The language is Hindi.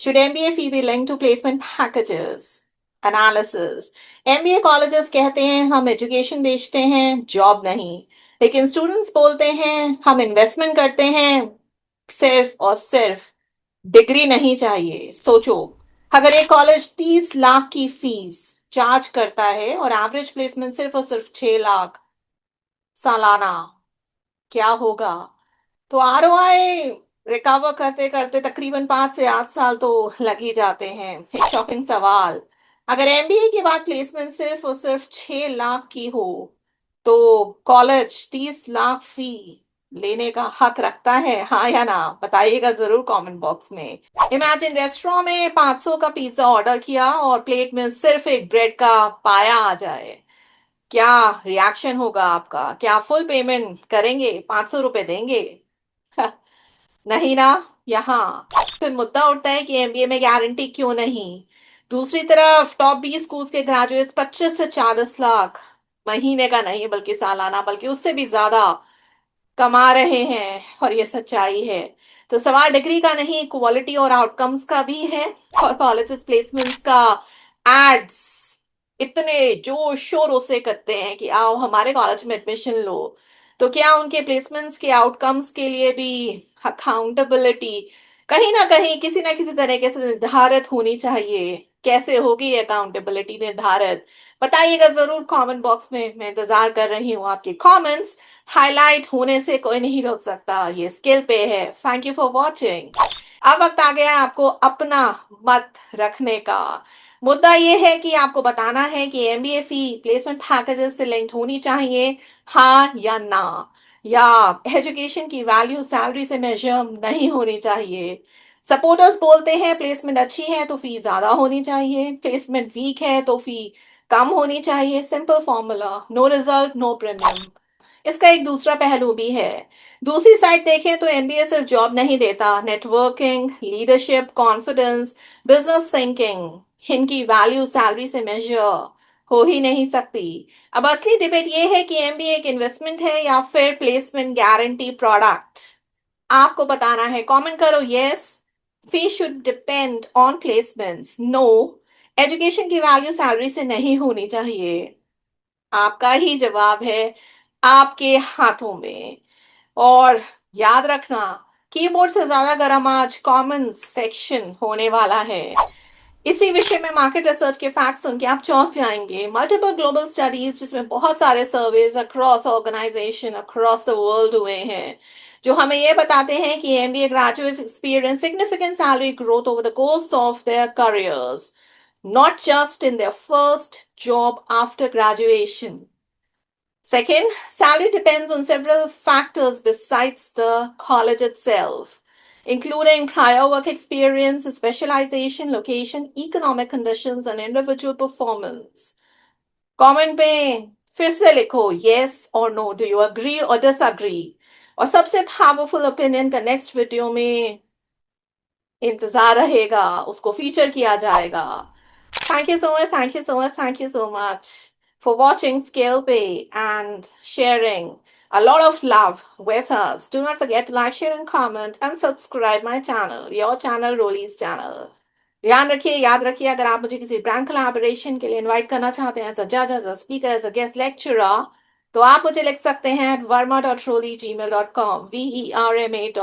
Should MBA fee be linked to placement packages? Analysis. MBA colleges कहते हैं हम एजुकेशन बेचते हैं, जॉब नहीं। लेकिन स्टूडेंट्स बोलते हैं हम इन्वेस्टमेंट करते हैं, सिर्फ और सिर्फ डिग्री नहीं चाहिए। सोचो, अगर एक कॉलेज 30 लाख की फीस चार्ज करता है और एवरेज प्लेसमेंट सिर्फ और सिर्फ 6 लाख सालाना, क्या होगा? तो आरओआई रिकवर करते करते तकरीबन 5 से 8 साल तो लग ही जाते हैं। एक शॉकिंग सवाल, अगर एमबीए के बाद प्लेसमेंट सिर्फ और सिर्फ 6 लाख की हो, तो कॉलेज 30 लाख फी लेने का हक रखता है, हाँ या ना? बताइएगा जरूर कमेंट बॉक्स में। इमेजिन रेस्टोरेंट में 500 का पिज्जा ऑर्डर किया और प्लेट में सिर्फ एक ब्रेड का पाया आ जाए, क्या रिएक्शन होगा आपका? क्या फुल पेमेंट करेंगे, 500 रुपए देंगे? नहीं ना। यहाँ फिर मुद्दा उठता है कि एमबीए में गारंटी क्यों नहीं। दूसरी तरफ टॉप 20 स्कूल्स के ग्रेजुएट्स 25 से 40 लाख महीने का नहीं बल्कि सालाना, बल्कि उससे भी ज्यादा कमा रहे हैं, और ये सच्चाई है। तो सवाल डिग्री का नहीं, क्वालिटी और आउटकम्स का भी है। और कॉलेजेस प्लेसमेंट्स का एड्स इतने जोर शोरों से करते हैं कि आओ हमारे कॉलेज में एडमिशन लो, तो क्या उनके प्लेसमेंट्स के आउटकम्स के लिए भी अकाउंटेबिलिटी कहीं ना किसी तरीके से निर्धारित होनी चाहिए? कैसे होगी अकाउंटेबिलिटी निर्धारित? बताइएगा जरूर कमेंट बॉक्स में, मैं इंतजार कर रही हूँ आपके कमेंट्स। हाईलाइट होने से कोई नहीं रोक सकता, ये स्किल पे है। Thank you for watching. अब वक्त आ गया है आपको अपना मत रखने का। मुद्दा ये है कि आपको बताना है कि एमबीए फी प्लेसमेंट पैकेजेस से लिंक्ड होनी चाहिए, हाँ या ना? या एजुकेशन की वैल्यू सैलरी से मेजर नहीं होनी चाहिए? सपोर्टर्स बोलते हैं प्लेसमेंट अच्छी है तो फी ज्यादा होनी चाहिए, प्लेसमेंट वीक है तो फी कम होनी चाहिए। Simple formula, no result no premium. इसका एक दूसरा पहलू भी है। दूसरी साइड देखें तो एमबीए सिर्फ जॉब नहीं देता, networking, leadership, confidence, business thinking, इनकी वैल्यू सैलरी से मेजर हो ही नहीं सकती। अब असली डिबेट ये है कि एमबीए एक इन्वेस्टमेंट है या फिर प्लेसमेंट गारंटी प्रोडक्ट। आपको बताना है, कमेंट करो yes fee should depend on placements, no education की वैल्यू सैलरी से नहीं होनी चाहिए। आपका ही जवाब है, आपके हाथों में। और याद रखना, कीबोर्ड से ज्यादा गर्म आज कॉमन सेक्शन होने वाला है। इसी विषय में मार्केट रिसर्च के फैक्ट सुन के आप चौंक जाएंगे। मल्टीपल ग्लोबल स्टडीज जिसमें बहुत सारे surveys across organisation across the world हुए हैं, जो हमें ये बताते हैं कि MBA graduates experience significant salary growth over the course of their careers, not just in their first job after graduation. Second, salary depends on several factors besides the college itself, including prior work experience, specialization, location, economic conditions, and individual performance. Comment पे फिर से लिखो yes or no, do you agree or disagree? और सबसे पावरफुल ओपिनियन का नेक्स्ट वीडियो में इंतजार रहेगा, उसको फीचर किया जाएगा। Thank you so much, thank you so much, thank you so much for watching Scale Pay and sharing a lot of love with us. Do not forget to like, share, and comment, and subscribe my channel, your channel, Rolly's channel. ध्यान रखिए, याद रखिए, अगर आप मुझे किसी ब्रांड कोलैबोरेशन के लिए इनवाइट करना चाहते हैं एज अ जज, as a speaker, as a guest lecturer, तो आप मुझे लिख सकते हैं verma.rolly@gmail.com, VERMA.ROLLIE